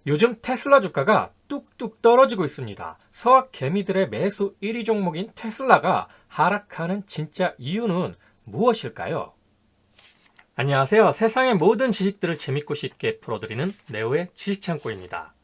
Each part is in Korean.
요즘 테슬라 주가가 뚝뚝 떨어지고 있습니다. 서학 개미들의 매수 1위 종목인 테슬라가 하락하는 진짜 이유는 무엇일까요? 안녕하세요. 세상의 모든 지식들을 재밌고 쉽게 풀어드리는 네오의 지식창고입니다.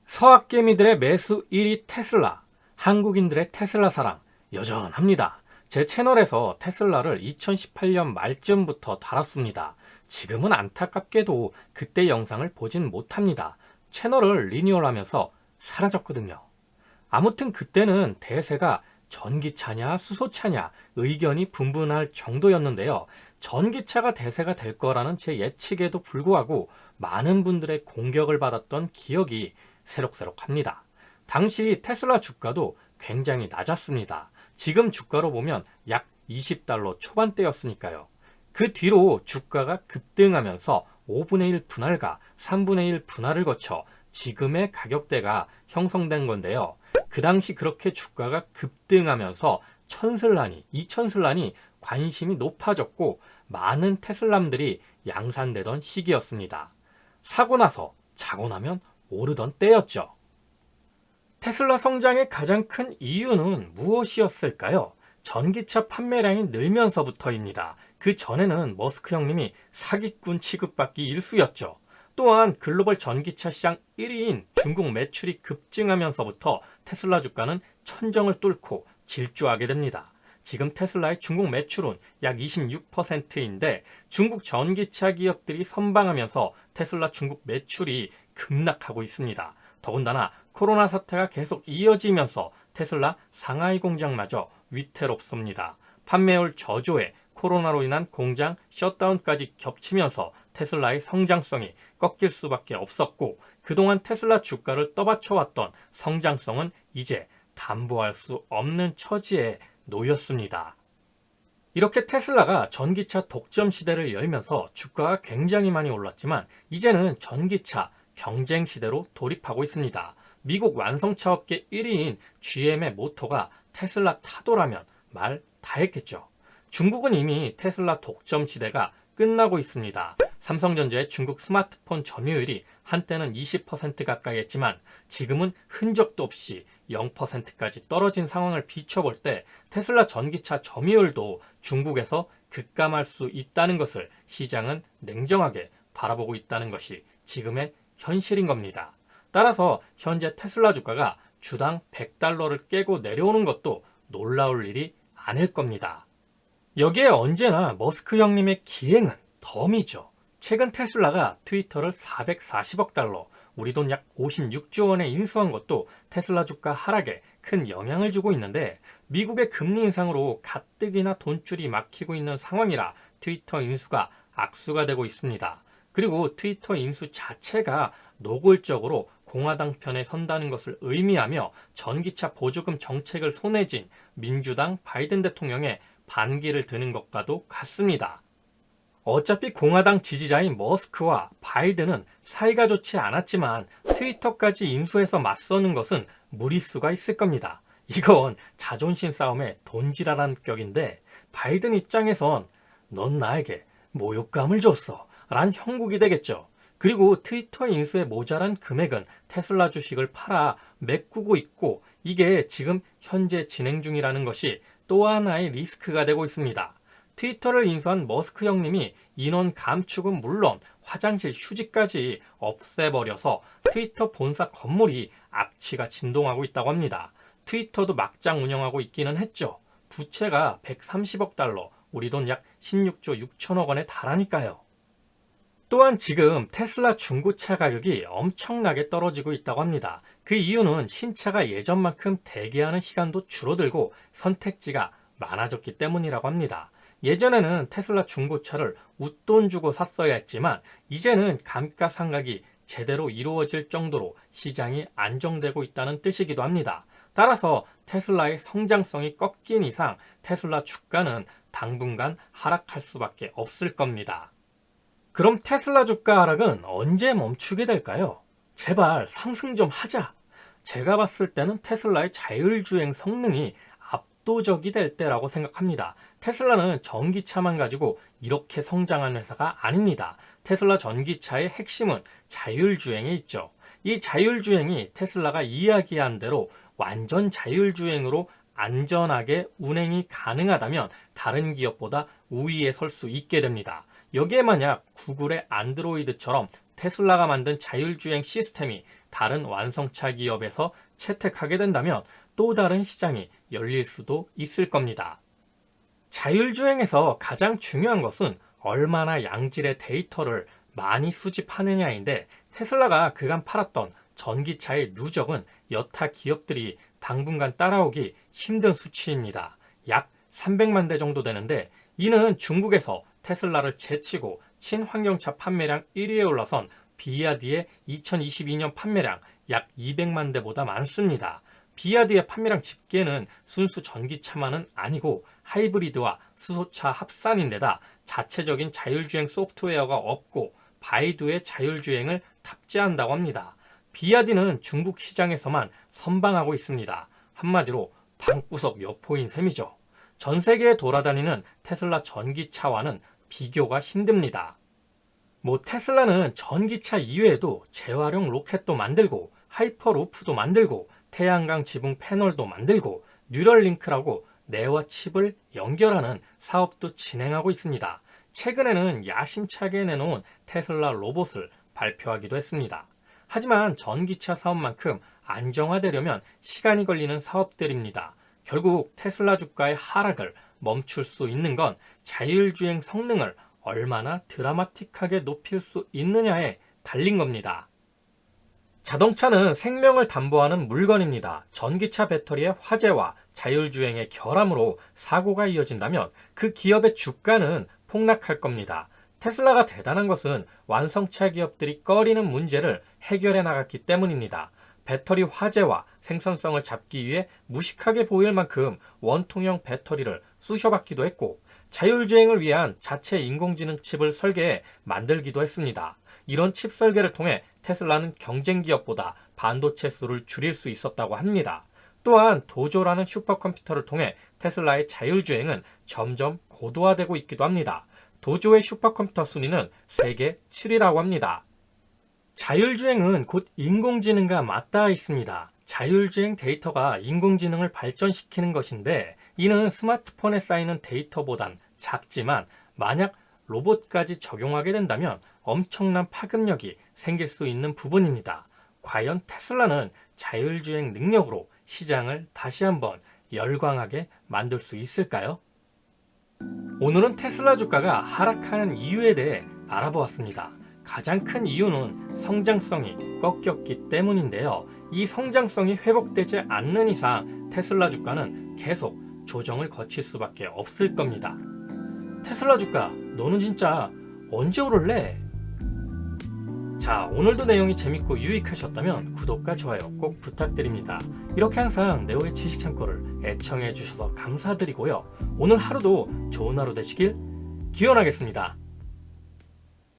서학 개미들의 매수 1위 테슬라, 한국인들의 테슬라 사랑 여전합니다. 제 채널에서 테슬라를 2018년 말쯤부터 다뤘습니다. 지금은 안타깝게도 그때 영상을 보진 못합니다. 채널을 리뉴얼하면서 사라졌거든요. 아무튼 그때는 대세가 전기차냐 수소차냐 의견이 분분할 정도였는데요. 전기차가 대세가 될 거라는 제 예측에도 불구하고 많은 분들의 공격을 받았던 기억이 새록새록합니다. 당시 테슬라 주가도 굉장히 낮았습니다. 지금 주가로 보면 약 20달러 초반대였으니까요. 그 뒤로 주가가 급등하면서 5분의 1 분할과 3분의 1 분할을 거쳐 지금의 가격대가 형성된 건데요. 그 당시 그렇게 주가가 급등하면서 천슬란이, 이천슬란이 관심이 높아졌고 많은 테슬람들이 양산되던 시기였습니다. 사고 나서 자고 나면 오르던 때였죠. 테슬라 성장의 가장 큰 이유는 무엇이었을까요? 전기차 판매량이 늘면서부터입니다. 그 전에는 머스크 형님이 사기꾼 취급받기 일쑤였죠. 또한 글로벌 전기차 시장 1위인 중국 매출이 급증하면서부터 테슬라 주가는 천정을 뚫고 질주하게 됩니다. 지금 테슬라의 중국 매출은 약 26%인데 중국 전기차 기업들이 선방하면서 테슬라 중국 매출이 급락하고 있습니다. 더군다나 코로나 사태가 계속 이어지면서 테슬라 상하이 공장마저 위태롭습니다. 판매율 저조에 코로나로 인한 공장 셧다운까지 겹치면서 테슬라의 성장성이 꺾일 수밖에 없었고 그동안 테슬라 주가를 떠받쳐왔던 성장성은 이제 담보할 수 없는 처지에 놓였습니다. 이렇게 테슬라가 전기차 독점 시대를 열면서 주가가 굉장히 많이 올랐지만 이제는 전기차 경쟁 시대로 돌입하고 있습니다. 미국 완성차 업계 1위인 GM의 모토가 테슬라 타도라면 말 다 했겠죠. 중국은 이미 테슬라 독점 시대가 끝나고 있습니다. 삼성전자의 중국 스마트폰 점유율이 한때는 20% 가까이 했지만 지금은 흔적도 없이 0%까지 떨어진 상황을 비춰볼 때 테슬라 전기차 점유율도 중국에서 급감할 수 있다는 것을 시장은 냉정하게 바라보고 있다는 것이 지금의 현실인 겁니다. 따라서 현재 테슬라 주가가 주당 100달러를 깨고 내려오는 것도 놀라울 일이 아닐 겁니다. 여기에 언제나 머스크 형님의 기행은 덤이죠. 최근 테슬라가 트위터를 440억 달러, 우리 돈 약 56조 원에 인수한 것도 테슬라 주가 하락에 큰 영향을 주고 있는데 미국의 금리 인상으로 가뜩이나 돈줄이 막히고 있는 상황이라 트위터 인수가 악수가 되고 있습니다. 그리고 트위터 인수 자체가 노골적으로 공화당 편에 선다는 것을 의미하며 전기차 보조금 정책을 손에 쥔 민주당 바이든 대통령의 반기를 드는 것과도 같습니다. 어차피 공화당 지지자인 머스크와 바이든은 사이가 좋지 않았지만 트위터까지 인수해서 맞서는 것은 무리수가 있을 겁니다. 이건 자존심 싸움의 돈지랄한 격인데 바이든 입장에선 넌 나에게 모욕감을 줬어 란 형국이 되겠죠. 그리고 트위터 인수의 모자란 금액은 테슬라 주식을 팔아 메꾸고 있고 이게 지금 현재 진행 중이라는 것이 또 하나의 리스크가 되고 있습니다. 트위터를 인수한 머스크 형님이 인원 감축은 물론 화장실 휴지까지 없애버려서 트위터 본사 건물이 악취가 진동하고 있다고 합니다. 트위터도 막장 운영하고 있기는 했죠. 부채가 130억 달러, 우리 돈 약 16조 6천억 원에 달하니까요. 또한 지금 테슬라 중고차 가격이 엄청나게 떨어지고 있다고 합니다. 그 이유는 신차가 예전만큼 대기하는 시간도 줄어들고 선택지가 많아졌기 때문이라고 합니다. 예전에는 테슬라 중고차를 웃돈 주고 샀어야 했지만 이제는 감가상각이 제대로 이루어질 정도로 시장이 안정되고 있다는 뜻이기도 합니다. 따라서 테슬라의 성장성이 꺾인 이상 테슬라 주가는 당분간 하락할 수밖에 없을 겁니다. 그럼 테슬라 주가 하락은 언제 멈추게 될까요? 제발 상승 좀 하자. 제가 봤을 때는 테슬라의 자율주행 성능이 압도적이 될 때라고 생각합니다. 테슬라는 전기차만 가지고 이렇게 성장한 회사가 아닙니다. 테슬라 전기차의 핵심은 자율주행에 있죠. 이 자율주행이 테슬라가 이야기한 대로 완전 자율주행으로 안전하게 운행이 가능하다면 다른 기업보다 우위에 설 수 있게 됩니다. 여기에 만약 구글의 안드로이드처럼 테슬라가 만든 자율주행 시스템이 다른 완성차 기업에서 채택하게 된다면 또 다른 시장이 열릴 수도 있을 겁니다. 자율주행에서 가장 중요한 것은 얼마나 양질의 데이터를 많이 수집하느냐인데, 테슬라가 그간 팔았던 전기차의 누적은 여타 기업들이 당분간 따라오기 힘든 수치입니다. 약 300만 대 정도 되는데, 이는 중국에서 테슬라를 제치고 친환경차 판매량 1위에 올라선 비야디의 2022년 판매량 약 200만 대보다 많습니다. 비야디의 판매량 집계는 순수 전기차만은 아니고 하이브리드와 수소차 합산인데다 자체적인 자율주행 소프트웨어가 없고 바이두의 자율주행을 탑재한다고 합니다. 비야디는 중국 시장에서만 선방하고 있습니다. 한마디로 방구석 여포인 셈이죠. 전 세계에 돌아다니는 테슬라 전기차와는 비교가 힘듭니다. 테슬라는 전기차 이외에도 재활용 로켓도 만들고 하이퍼루프도 만들고 태양광 지붕 패널도 만들고 뉴럴링크라고 뇌와 칩을 연결하는 사업도 진행하고 있습니다. 최근에는 야심차게 내놓은 테슬라 로봇을 발표하기도 했습니다. 하지만 전기차 사업만큼 안정화되려면 시간이 걸리는 사업들입니다. 결국 테슬라 주가의 하락을 멈출 수 있는 건 자율주행 성능을 얼마나 드라마틱하게 높일 수 있느냐에 달린 겁니다. 자동차는 생명을 담보하는 물건입니다. 전기차 배터리의 화재와 자율주행의 결함으로 사고가 이어진다면 그 기업의 주가는 폭락할 겁니다. 테슬라가 대단한 것은 완성차 기업들이 꺼리는 문제를 해결해 나갔기 때문입니다. 배터리 화재와 생산성을 잡기 위해 무식하게 보일 만큼 원통형 배터리를 쑤셔박기도 했고, 자율주행을 위한 자체 인공지능 칩을 설계해 만들기도 했습니다. 이런 칩 설계를 통해 테슬라는 경쟁 기업보다 반도체 수를 줄일 수 있었다고 합니다. 또한 도조라는 슈퍼컴퓨터를 통해 테슬라의 자율주행은 점점 고도화되고 있기도 합니다. 도조의 슈퍼컴퓨터 순위는 세계 7위라고 합니다. 자율주행은 곧 인공지능과 맞닿아 있습니다. 자율주행 데이터가 인공지능을 발전시키는 것인데, 이는 스마트폰에 쌓이는 데이터보단 작지만 만약 로봇까지 적용하게 된다면 엄청난 파급력이 생길 수 있는 부분입니다. 과연 테슬라는 자율주행 능력으로 시장을 다시 한번 열광하게 만들 수 있을까요? 오늘은 테슬라 주가가 하락하는 이유에 대해 알아보았습니다. 가장 큰 이유는 성장성이 꺾였기 때문인데요. 이 성장성이 회복되지 않는 이상 테슬라 주가는 계속 조정을 거칠 수밖에 없을 겁니다. 테슬라 주가, 너는 진짜 언제 오를래? 자, 오늘도 내용이 재밌고 유익하셨다면 구독과 좋아요 꼭 부탁드립니다. 이렇게 항상 네오의 지식창고를 애청해 주셔서 감사드리고요. 오늘 하루도 좋은 하루 되시길 기원하겠습니다.